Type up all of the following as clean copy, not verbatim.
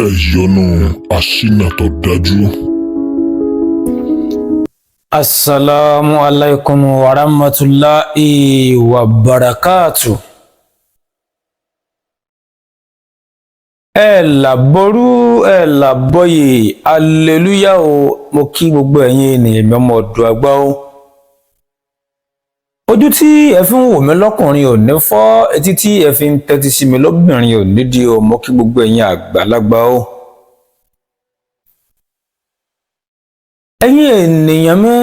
ẹ̀yọ́nú aṣínà tó dájú. Assalamu alaikum wa rahmatullahi wa barakatuh. Ẹ làbọrú ẹ làbọyè aleluya o, mo kí gbogbo ẹ̀yin ènìyàn mi ọmọ ọ̀dọ̀ àgbà o. Ojú tí ẹ fi ń wò mí lọ́kùnrin ò ní fọ́, etí tí ẹ fi ń tẹ́tí sí mi lóbìnrin ò ní di o, mo kí gbogbo ẹ̀yin àgbàlagbà o. Ẹ̀yin ènìyàn mi,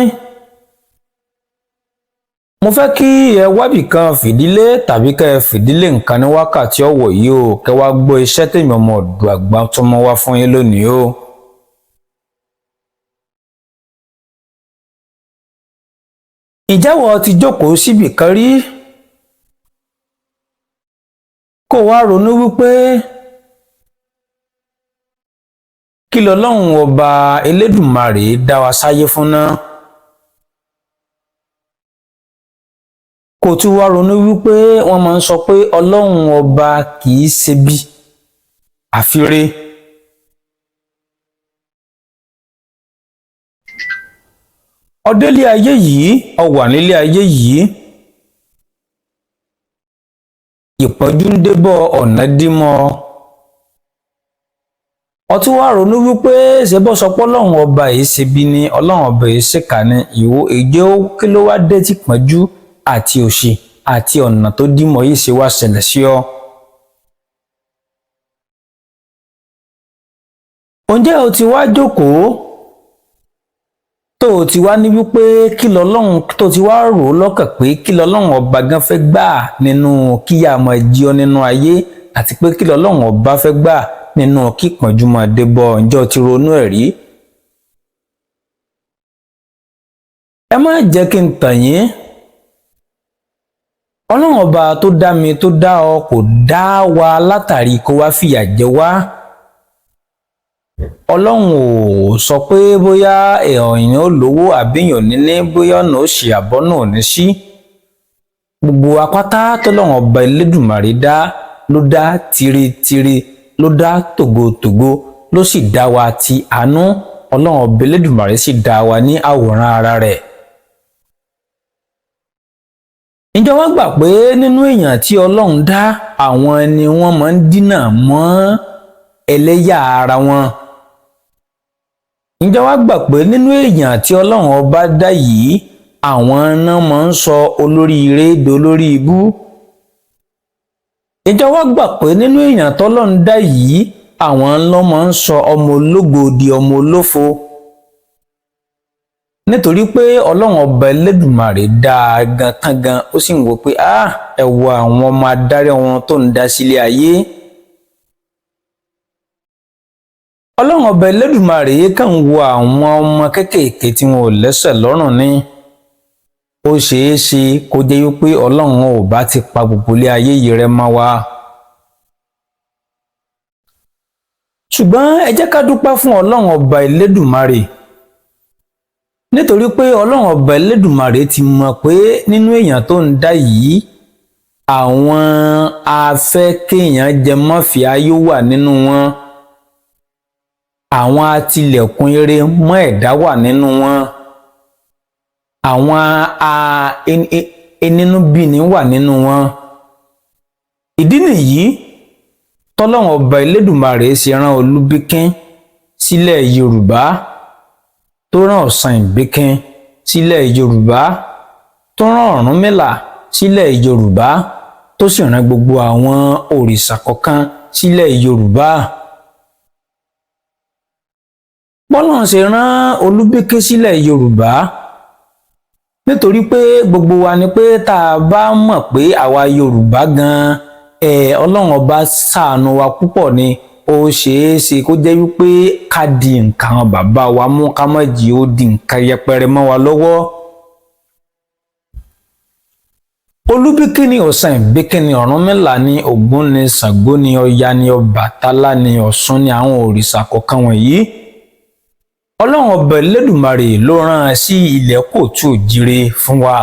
mo fẹ́ kí ẹ wábì kan fìdílé tàbí kẹ́ ẹ fìdílé nǹkan ní wákàtí ọ̀wọ̀ yìí o, kẹ́ wá gbọ́ iṣẹ́ tèmi ọmọ ọ̀dọ̀ àgbà tó mọ́ wá fún yín lónìí o. Ìjẹ́wọ́ ti jókòó síbì kan rí kó wá ronú wípé kí lọ́lọ́run ọba Elédùmarè dá wa sáyé fún náà. Kò tún wá ronú wípé wọ́n máa ń sọ pé Ọlọ́run ọba kì í ṣe bí àfiré. Ọdẹ́lé ayé yìí, ó wà nílé ayé yìí, ìpọ́njú ń débọ̀ ọ̀nà dímọ́. Ó tún wá ronú wípé ṣe bọ́ sọ pé Ọlọ́run ọba yìí ṣe bí ni, Ọlọ́run ọba yìí ṣèkà ni, ìwọ èjé kí ló wá dé tí pọ́njú àti òṣì àti ọ̀nà tó dímọ̀ yìí ṣe wá ṣẹlẹ̀ sí ọ. Ǹjẹ́ o ti wá jókòó tó o ti wá ní wípé kí lọ́lọ́run tó ti wá rò ó lọ́kàn pé kí lọ́lọ́run ọba gan fẹ́ gbà nínú kíyà máa jí ọ nínú ayé, àti pé kí lọ́lọ́run ọba fẹ́ gbà nínú kí ìpọ́njú máa dé bọ̀? Ǹjẹ́ o ti ronú ẹ̀ rí? Ẹ má jẹ́ kí n tàn yín. Ọlọ́run ọba tó dá mi tó dá ọ kò dá wa látàrí kó wá fìyà jẹ wá. Ọlọ́run ò sọ pé bóyá èèyàn ò lówó àbí èèyàn nílé, bóyá ọ̀nà ó ṣe àbọ́nà ò ní sí. Gbogbo apáta tọ́lọ́run ọba Elédùmarè dá ló dá tiritiri, ló dá tògótògó, ló sì dá wa ti àánú. Ọlọ́run ọba Elédùmarè sì dá wa ní àwòrán ara rẹ̀. Ǹjẹ́ wọ́n gbà pé nínú èèyàn tí Ọlọ́run dá, àwọn ni wọ́n máa ń dínà mọ́ ẹlẹ́yà ara wọn? Ǹjẹ́ wọ́n gbà pé nínú èèyàn tí Ọlọ́run ọba dá yìí, àwọn náà máa ń sọ olóríire dolórí ibú? Ǹjẹ́ wọ́n gbà pé nínú èèyàn tọ́lọ́run dá yìí, àwọn ló máa ń sọ ọmọ ológo di ọmọ olófo? Nítorí pé Ọlọ́run ọba Elédùmarè dá a gan tán gan, ó sì ń wò pé ẹ wo àwọn ọmọ adarí wọn tó ń dá sílé ayé. Ọlọ́run ọba Elédùmarè kàn ń wo àwọn ọmọ kéékèèké tí wọn ò lẹ́sẹ̀ lọ́rùn ni. Ó ṣeé ṣe kó jẹ́ wípé Ọlọ́run ò bá ti pa gbogbo ilé ayé yìí rẹ́ mọ́ wa. Ṣùgbọ́n ẹ jẹ́ ká dúpẹ́ fún Ọlọ́run ọba Elédùmarè. Nítorí pé Ọlọ́run ọba Elédùmarè ti mọ̀ pé nínú èèyàn tó ń dá yìí, àwọn afẹ́ kéèyàn jẹ mọ́fìá yóò wà nínú wọn. Àwọn atilẹ̀kùn ire mọ́ ẹ̀dá wà nínú wọn. Àwọn enínúbíni wà nínú wọn. Ìdí nìyí tọ́lọ́run ọba Elédùmarè ṣe rán Olúbíkín sílẹ̀ Yorùbá, tó rán Ọ̀sán Ìbíkín sílẹ̀ Yorùbá, tó rán Ọ̀rúnmìlà sílẹ̀ Yorùbá, tó sì rán gbogbo àwọn òrìṣà kọ̀ọ̀kan sílẹ̀ Yorùbá. Bọ́lọ́run ṣe rán Olúbíkín sílẹ̀ Yorùbá nítorí pé gbogbo wa ni pé tá a bá mọ̀ pé àwa Yorùbá gan-an Ọlọ́run ọba ṣàánú wa púpọ̀ ni, ó ṣeé ṣe kó jẹ́ wípé ká di nǹkan bàbá wa mú, ká má jí ó di nǹkan yẹpẹrẹ mọ́ wa lọ́wọ́. Olúbíkín ni, Ọ̀sán Ìbíkín ni, Ọ̀rúnmìlà ni, Ògún ni, Ṣàngó ni, Ọya ni, Ọbàtálá ni, Ọ̀ṣun ni, àwọn òrìṣà kọ̀ọ̀kan wọ̀nyí. Ọlọ́run ọba Elédùmarè ló rán sí ilẹ̀ Kóòtù Òjíire fún wa.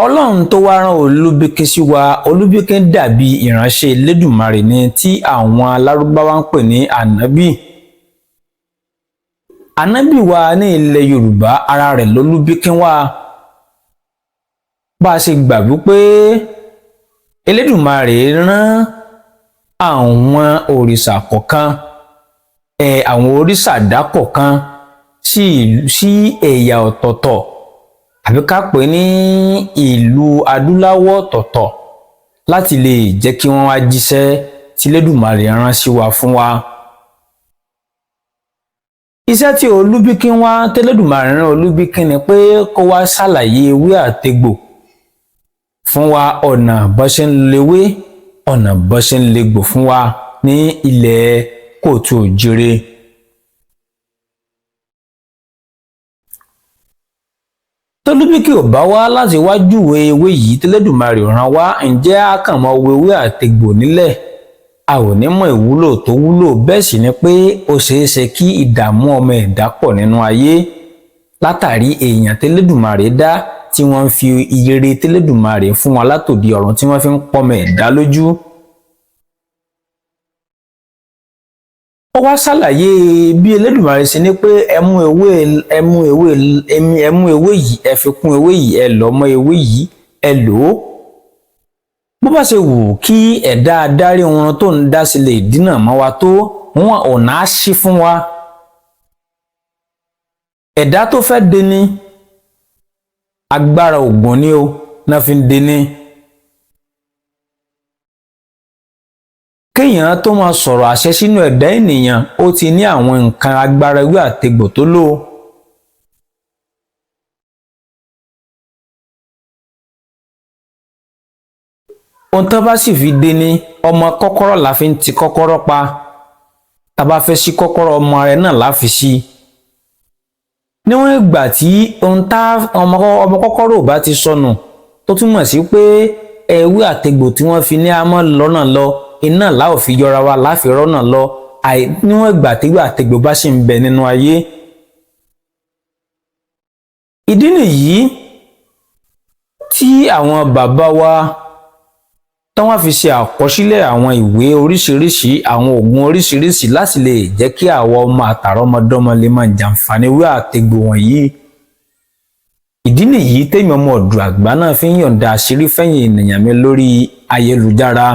Ọlọ́run tó wá rán Olúbíkín sí wa, Olúbíkín dàbí ìránṣẹ́ Elédùmarè ni tí àwọn Lárúbáwá ń pè ní ànábì. Ànábì wa ní ilẹ̀ Yorùbá ara rẹ̀ lÓlúbíkín wà. Bá a ṣe gbà wípé Elédùmarè rán àwọn òrìṣà kọ̀ọ̀kan, àwọn òrìṣàdá kọ̀ọ̀kan sí ẹ̀yà ọ̀tọ̀ọ̀tọ̀, àbí ká pè ní ìlú adúláwọ̀ ọ̀tọ̀ọ̀tọ̀ láti lè jẹ́ kí wọ́n wá jíṣẹ́ tí Elédùmarè rán sí wa fún wa. Iṣẹ́ tí Olúbíkín wá tẹ́lẹ̀dùmarè rán Olúbíkín ni pé kó wá ṣàlàyé ewé àtegbò fún wa, ọ̀nà bó ṣe ń lewé, ọ̀nà bó ṣe ń legbò fún wa ní ilẹ̀ Kóòtù Òjìrè. Tolúbíkín ò bá wá láti wá júwe ewé yìí tẹ́lẹ̀dùmarè rán wá, ǹjẹ́ a kàn mọ́ wo ewé àtegbò nílẹ̀, a ò ní mọ ìwúlò tó wúlò. Bẹ́ẹ̀ sì ni pé ó ṣeé ṣe kí ìdààmú ọmọ ẹ̀dá pọ̀ nínú ayé látàrí èèyàn tẹ́lẹ̀dùmarè dá tí wọ́n ń fi ire tẹ́lẹ̀dùmarè fún wa látòdì ọ̀run tí wọ́n fi ń pọ́mọ ẹ̀dá lójú. Ó wá ṣàlàyé bí Elédùmarè ṣe ní pé ẹ mú ewé yìí, ẹ fi kún ewé yìí, ẹ lọ̀ mọ́ ewé yìí, ẹ lò ó. Bó bá ṣe wù kí ẹ̀dá adarí wọn tó ń dá sílẹ̀ ìdínà mọ́ wa tó, wọn ọ̀nà á ṣí fún wa. Ẹ̀dá tó fẹ́ deni, agbára ògùn ni ó náà fi ń deni. Kéèyàn tó máa sọ̀rọ̀ àṣẹ sínú ẹ̀dá ènìyàn, ó ti ní àwọn nǹkan agbára ewé àtegbò tó lò. Ohun tó bá sì fi deni, ọmọ kọ́kọ́rọ́ la fi ń ti kọ́kọ́rọ́ pa. Tá bá fẹ́ ṣí kọ́kọ́rọ́, ọmọ rẹ̀ náà la fi ṣí. Níwọ̀n ìgbà tí ọmọ kọ́kọ́rọ́ ò bá ti sọnù, tó túmọ̀ sí pé ewé àtegbò tí wọ́n fi ní àmọ́ lọ́nà lọ, iná la ò fi yọra wa láfi rọ́nà lọ. Níwọ̀n ìgbà tí ewé àtegbò bá sì ń bẹ nínú ayé. Ìdí nìyí tí àwọn bàbá wa tán wá fi ṣe àkọsílẹ̀ àwọn ìwé oríṣiríṣi, àwọn òògùn oríṣiríṣi láti lè jẹ́ kí àwọn ọmọ àtàrọmọdọ́mọ lè máa jàǹfààní ewé àtegbò wọ̀nyí. Ìdí nìyí tèmi ọmọ ọ̀dọ̀ àgbà náà fi ń yọ̀ǹda àṣírí fẹ́yìn ènìyàn mi lórí ayélujára.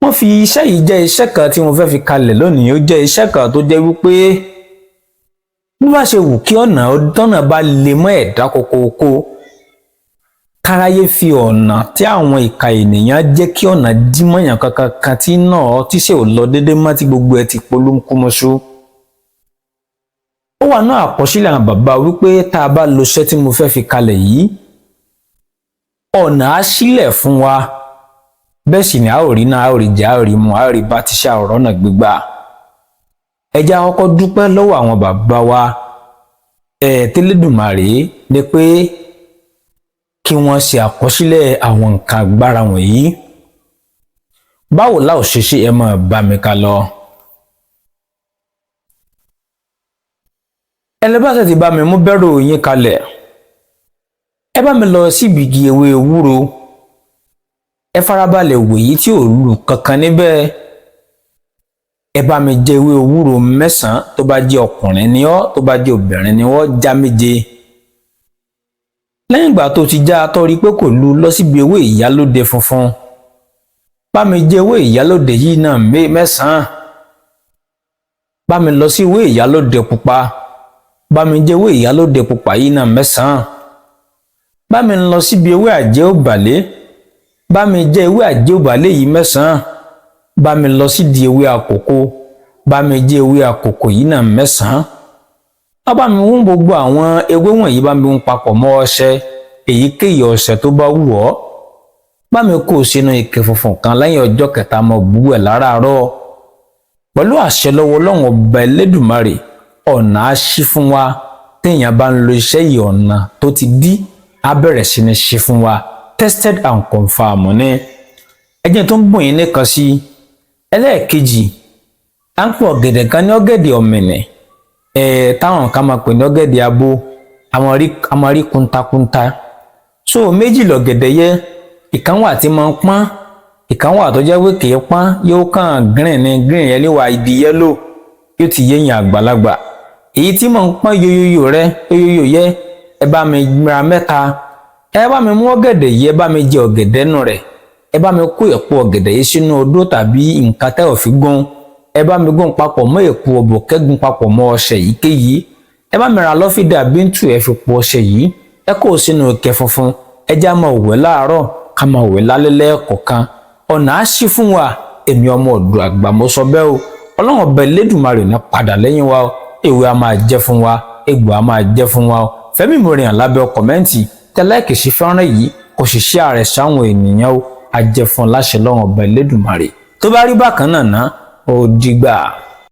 Wọ́n fi iṣẹ́ yìí jẹ́ iṣẹ́ kan tí mo fẹ́ fi kalẹ̀ lónìí. Ó jẹ́ iṣẹ́ kan tó jẹ́ wípé bí bá ṣe wù kí tọ́nà bá lè mọ́ ẹ̀dá kókóókó, káráyé fi ọ̀nà tí àwọn ìka ènìyàn jẹ́ kí ọ̀nà dí mọ́yàn kankan tí náà tí ṣe ò lọ déédé mọ́, tí gbogbo ẹ̀ ti polúkúmọṣú. Ó wà náà àkọsílẹ̀ àwọn bàbá wípé tá a bá lo iṣẹ́ tí mo fẹ́ fi kalẹ̀ yìí, ọ̀nà á sílẹ̀ fún wa. Bẹ́ẹ̀ sì ni a ò rí náà, a ò rí jẹ, a ò rí mu, a ò rí bá ti ṣe ọ̀rọ̀ náà gbígbà. Ẹ jẹ́ á kọ́kọ́ dúpẹ́ lọ́wọ́ àwọn bàbá wa tẹ́lẹ̀dùmarè ni pé kí wọ́n ṣe àkọsílẹ̀ àwọn nǹkan agbára wọ̀nyí. Báwo la ò ṣe ṣe, ẹ máa bá mi ká lọ. Ẹlẹ́bàṣẹ́ ti bá mi mú bẹ́rù yín kalẹ̀. Ẹ bá mi lọ síbi igi ewé ewúro. Ẹ farabalẹ̀ wòye tí ò lù kankan níbẹ̀. Ẹ bá mi jẹ ewé ewúro 9, tó bá jẹ́ ọkùnrin ni ọ́, tó bá jẹ́ obìnrin ni wọ́n, já 7. Lẹ́yìn ìgbà tó ti já a tó rí pé kò lu, lọ síbi ewé ìyálóde funfun. Bá mi jẹ ewé ìyálóde yìí náà 9. Bá mi lọ sí ewé ìyálóde pupa. Bá mi jẹ ewé ìyálóde pupa yìí náà 9. Bá mi lọ síbi ewé àjẹ́ òbàlé. Bá mi jẹ ewé àjẹ́ òbàlé yìí 9. Bá mi lọ sídi ewé àkókò. Bá mi jẹ ewé àkókò yìí náà 9. Bá mi wún gbogbo àwọn ewé wọ̀nyí, bá mi wún papọ̀ mọ́ ọṣẹ, èyíkéyìí ọṣẹ tó bá wù ọ́. Bá mi kó sínú ike funfun kan, lẹ́yìn ọjọ́ kẹta mọ́ bú ẹ̀ láràárọ̀. Pẹ̀lú àṣẹ lọ́wọ́ Ọlọ́run ọba Elédùmarè, ọ̀nà á ṣí fún wa. Téèyàn bá ń lo iṣẹ́ yìí, ọ̀nà tó ti dí á bẹ̀rẹ̀ sí ní ṣí fún wa. Tested and confirmed ní. Ẹ jẹ́ tó ń bùn yín nìkan sí. Ẹlẹ́ẹ̀kejì, à ń pè ọ̀gẹ̀dẹ̀ kan ní ọ̀gẹ̀dẹ̀ ọ̀mìnì. Táwọn kan máa pè ní ọ̀gẹ̀dẹ̀ abo. àmọ́ rí kuntakunta. So méjì lọ̀gẹ̀dẹ̀ yẹ, ìkan wà tí máa ń pọ́n, ìkan wà tó jẹ́ pé kì í pọ́n, yóò kàn green ni, green yẹn lè wà di yellow, yóò ti yéèyàn àgbàlagbà. Èyí tí máa ń pọ́n yoyoyo rẹ, yoyoyo yẹ, ẹ bá mi ra mẹ́ta, ẹ bá mi mú ọ̀gẹ̀dẹ̀ yìí, ẹ bá mi jẹ ọ̀gẹ̀dẹ̀ nù rẹ̀, ẹ bá mi kó èpo ọ̀gẹ̀dẹ̀ yìí sínú odó tàbí nǹkan tẹ́ ò fi gún, ẹ bá mi gún papọ̀ mọ́ èpo ọ̀bọ̀ kẹ́gùn papọ̀ mọ́ ọṣẹ èyíkéyìí, ẹ bá mi ra lọ́fíńdà bíntù ẹ fi po ọṣẹ yìí, ẹ kó o sínú ike funfun, ẹ já máa wẹ̀ láàárọ̀ ká máa wẹ̀ lálẹ́ lẹ́ẹ̀kọ̀ọ̀kan, ọ̀nà á ṣí fún wa. Èmi ọmọ ọ̀dọ̀ àgbà mo sọ bẹ́ẹ̀ o. Ọlọ́run ọba Elédùmarè ní padà lẹ́yìn wa o. Èwe a máa jẹ́ fún wa, egbò a máa jẹ́ fún wa o. Fẹ́mi Ìmọ̀rìyàn lábẹ́ kọ̀mẹ́ǹtì tẹ láìkì sí fẹ́ràn yìí, kò sì ṣe ààrẹ sáwọn ènìyàn o. A jẹ́ fún láṣẹ Ọlọ́run ọba Elédùmarè. Tó bá rí bákan náà ná, ó dìgbà.